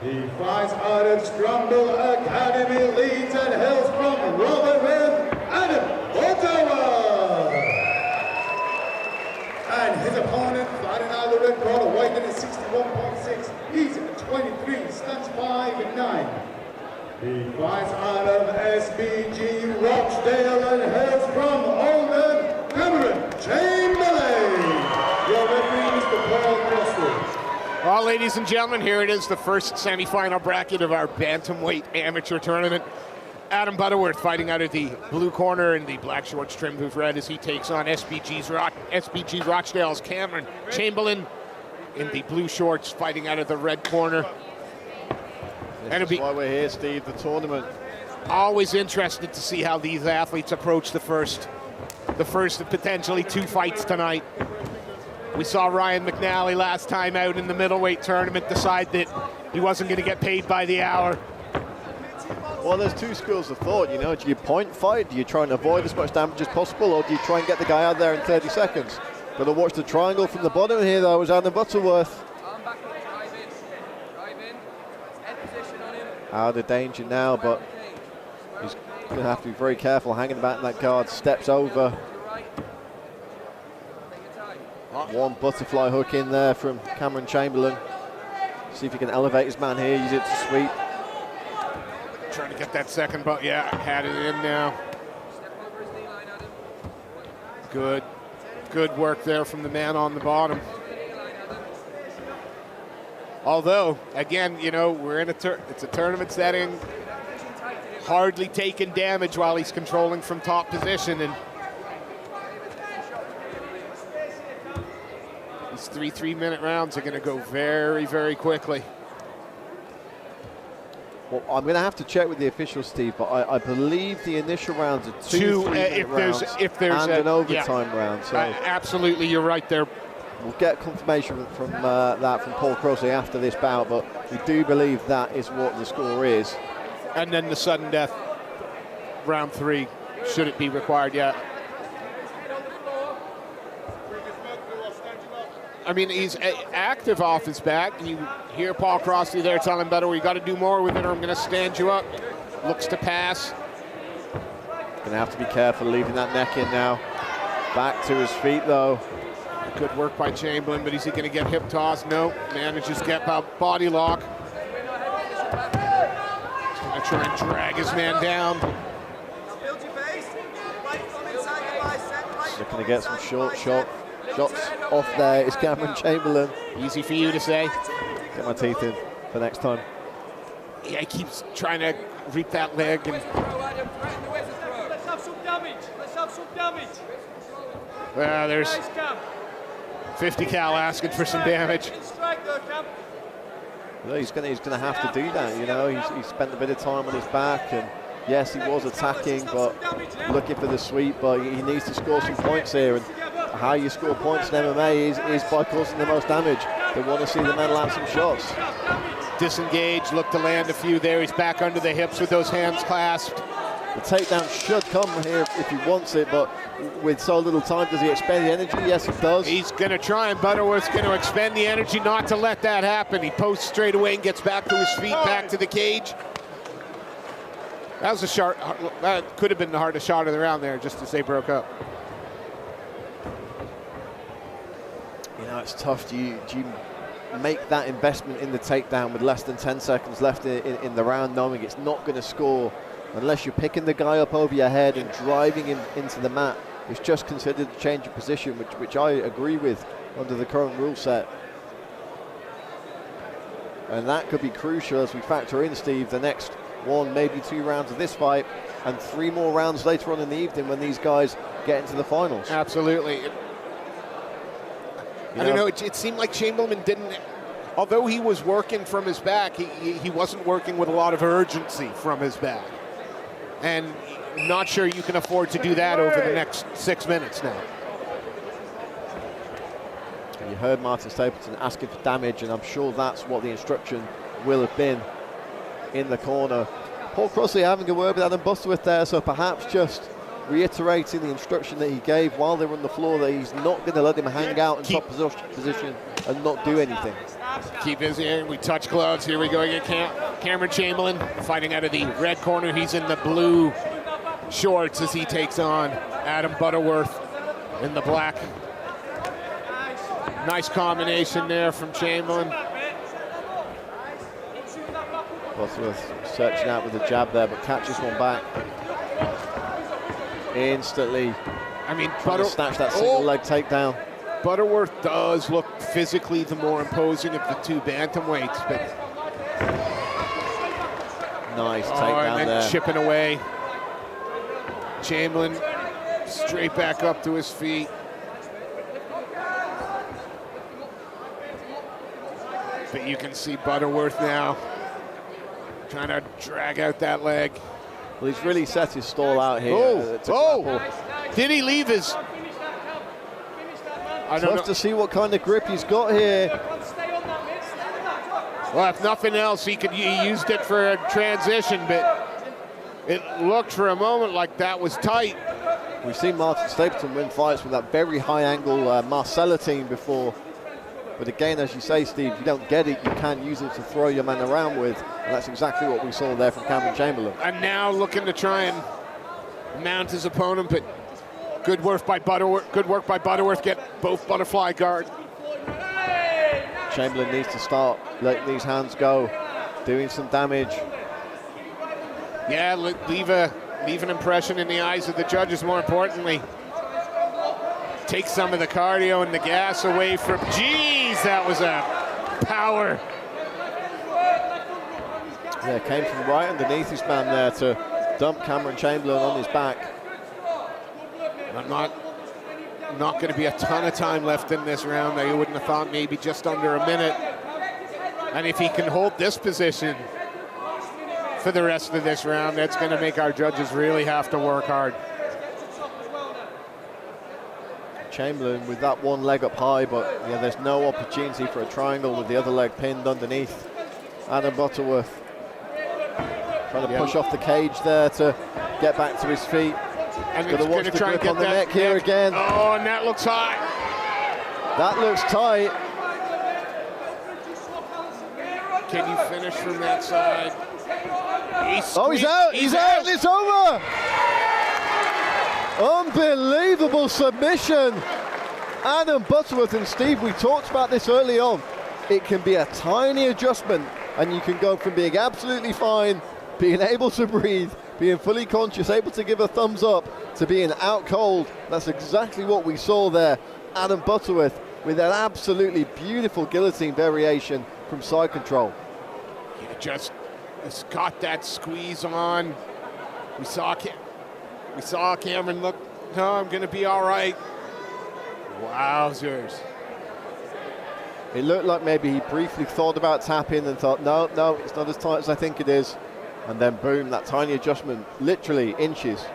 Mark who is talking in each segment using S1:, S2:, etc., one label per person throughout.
S1: He fights out of Scramble Academy, leads and hails from Butterworth, Butterworth. And his opponent, fighting out of the red corner, weighing in at 61.6, he's 23, stands 5'9". He fights out of SBG Rochdale and hails from Oldham, Chamberlain. Your referee, Mr. Paul Crosswood.
S2: Well, ladies and gentlemen, here it is, the first semi-final bracket of our bantamweight amateur tournament. Adam Butterworth fighting out of the blue corner in the black shorts trimmed with red as he takes on SBG Rochdale's Cameron Chamberlain in the blue shorts fighting out of the red corner.
S3: This is why we're here, Steve, the tournament.
S2: Always interested to see how these athletes approach the first of potentially two fights tonight. We saw Ryan McNally last time out in the middleweight tournament decide that he wasn't going to get paid by the hour.
S3: Well, there's two schools of thought, you know. Do you point fight? Do you try and avoid as much damage as possible? Or do you try and get the guy out there in 30 seconds? Got to watch the triangle from the bottom here, though, is Adam Butterworth. Out of danger now, but he's going to have to be very careful hanging back in that guard. Steps over. One butterfly hook in there from Cameron Chamberlain. See if he can elevate his man here, use it to sweep.
S2: Trying to get that second, but yeah, had it in now. Good work there from the man on the bottom. Although, again, you know, we're in it's a tournament setting. Hardly taking damage while he's controlling from top position, and these 3-3-minute rounds are going to go very, very quickly.
S3: Well, I'm going to have to check with the officials, Steve, but I believe the initial rounds are two 3-minute rounds and an overtime round. So
S2: absolutely, you're right there.
S3: We'll get confirmation from that from Paul Crossley after this bout, but we do believe that is what the score is.
S2: And then the sudden death, round 3, should it be required yet? I mean, he's active off his back. You hear Paul Crossley there telling Better, we got to do more with it or I'm going to stand you up. Looks to pass.
S3: Going to have to be careful leaving that neck in now. Back to his feet, though.
S2: Good work by Chamberlain, but is he going to get hip toss? No. Manages to get out body lock. He's going to try and drag his man down.
S3: Looking to get some shots off there is Cameron Chamberlain.
S2: Easy for you to say.
S3: Get my teeth in for next time.
S2: Yeah, he keeps trying to reap that leg. And
S4: Let's have some damage.
S2: well, there's 50 cal asking for some damage.
S3: Well, he's going to have to do that, you know. He's spent a bit of time on his back, and yes, he was attacking, but looking for the sweep, but he needs to score some points here, and how you score points in MMA is by causing the most damage. They want to see the man land some shots.
S2: Disengage, look to land a few there. He's back under the hips with those hands clasped.
S3: The takedown should come here if he wants it, but with so little time, does he expend the energy? Yes, he does.
S2: He's going to try, and Butterworth's going to expend the energy not to let that happen. He posts straight away and gets back to his feet, back to the cage. That was a shot. That could have been the hardest shot of the round there, just as they broke up.
S3: You know, it's tough. Do you make that investment in the takedown with less than 10 seconds left in the round, knowing it's not going to score unless you're picking the guy up over your head and driving him into the mat? It's just considered a change of position, which I agree with under the current rule set. And that could be crucial as we factor in, Steve, the next 1, maybe 2 rounds of this fight and 3 more rounds later on in the evening when these guys get into the finals.
S2: Absolutely. I don't know, it seemed like Chamberlain didn't, although he was working from his back, he wasn't working with a lot of urgency from his back. And not sure you can afford to do that over the next 6 minutes now.
S3: You heard Martin Stapleton asking for damage, and I'm sure that's what the instruction will have been in the corner. Paul Crossley having a word with Adam Butterworth there, so perhaps just reiterating the instruction that he gave while they were on the floor, that he's not going to let him hang out in top position and not do anything.
S2: Keep busy. We touch gloves. Here we go again. Cameron Chamberlain fighting out of the red corner. He's in the blue shorts as he takes on Adam Butterworth in the black. Nice combination there from Chamberlain.
S3: Butterworth searching out with a jab there, but catches one back instantly.
S2: I mean,
S3: snatch that single leg takedown.
S2: Butterworth does look physically the more imposing of the two bantamweights, but
S3: nice takedown
S2: and then
S3: there.
S2: chipping away. Chamberlain straight back up to his feet. But you can see Butterworth now trying to drag out that leg.
S3: Well, he's really set his stall out here.
S2: Did he leave his... I don't know.
S3: To see what kind of grip he's got here.
S2: Well, if nothing else, he used it for a transition, but it looked for a moment like that was tight.
S3: We've seen Martin Stapleton win fights with that very high angle Marcella team before. But again, as you say, Steve, you don't get it, you can't use it to throw your man around with. And that's exactly what we saw there from Cameron Chamberlain.
S2: And now looking to try and mount his opponent, but good work by Butterworth. Get both butterfly guard.
S3: Chamberlain needs to start letting these hands go, doing some damage.
S2: Yeah, leave an impression in the eyes of the judges, more importantly. Take some of the cardio and the gas away from... Jeez, that was a power.
S3: Yeah, came from right underneath his man there to dump Cameron Chamberlain on his back.
S2: I'm not going to be a ton of time left in this round. I wouldn't have thought maybe just under a minute. And if he can hold this position for the rest of this round, that's going to make our judges really have to work hard.
S3: Chamberlain with that one leg up high, but yeah, there's no opportunity for a triangle with the other leg pinned underneath. Adam Butterworth trying to push off the cage there to get back to his feet.
S2: And
S3: he's going to watch the grip on the neck here again.
S2: Oh, and that looks hot.
S3: That looks tight.
S2: Can you finish from that side?
S3: He's out. He's out. It's over. Unbelievable submission. Adam Butterworth, and Steve, we talked about this early on. It can be a tiny adjustment and you can go from being absolutely fine, being able to breathe, being fully conscious, able to give a thumbs up, to being out cold. That's exactly what we saw there. Adam Butterworth with an absolutely beautiful guillotine variation from side control.
S2: He just has got that squeeze on. We saw Cameron look, no, I'm going to be all right. Wowzers.
S3: It looked like maybe he briefly thought about tapping and thought, no, it's not as tight as I think it is. And then boom, that tiny adjustment, literally inches.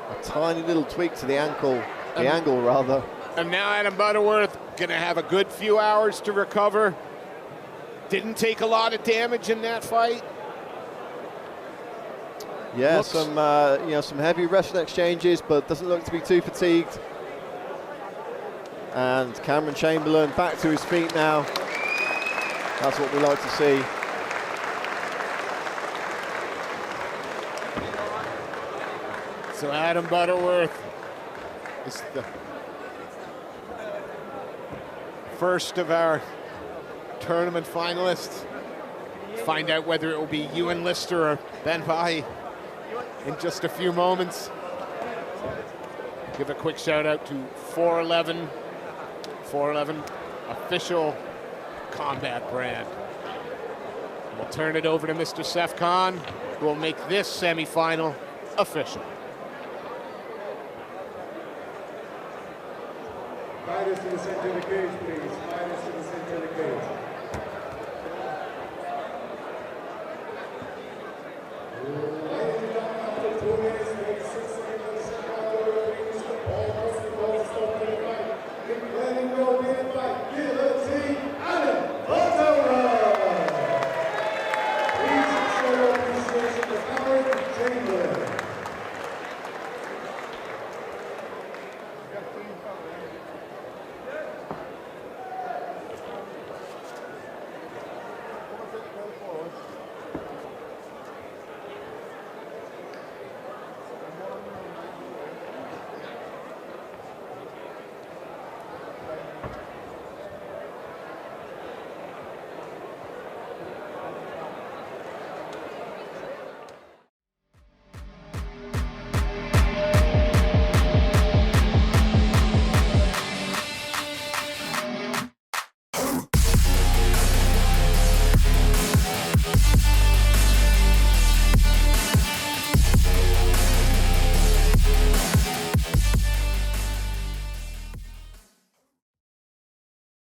S3: A tiny little tweak to the ankle, angle rather.
S2: And now Adam Butterworth going to have a good few hours to recover. Didn't take a lot of damage in that fight.
S3: Yeah, some heavy wrestling exchanges, but doesn't look to be too fatigued. And Cameron Chamberlain back to his feet now. That's what we like to see.
S2: So Adam Butterworth is the first of our tournament finalists. Find out whether it will be Ewan Lister or Ben Vahi in just a few moments. Give a quick shout out to 411 official combat brand. We'll turn it over to Mr. Seth Khan, who will make this semifinal official.
S1: Fighters to the center of the cage, please. Fighters to the center of the cage.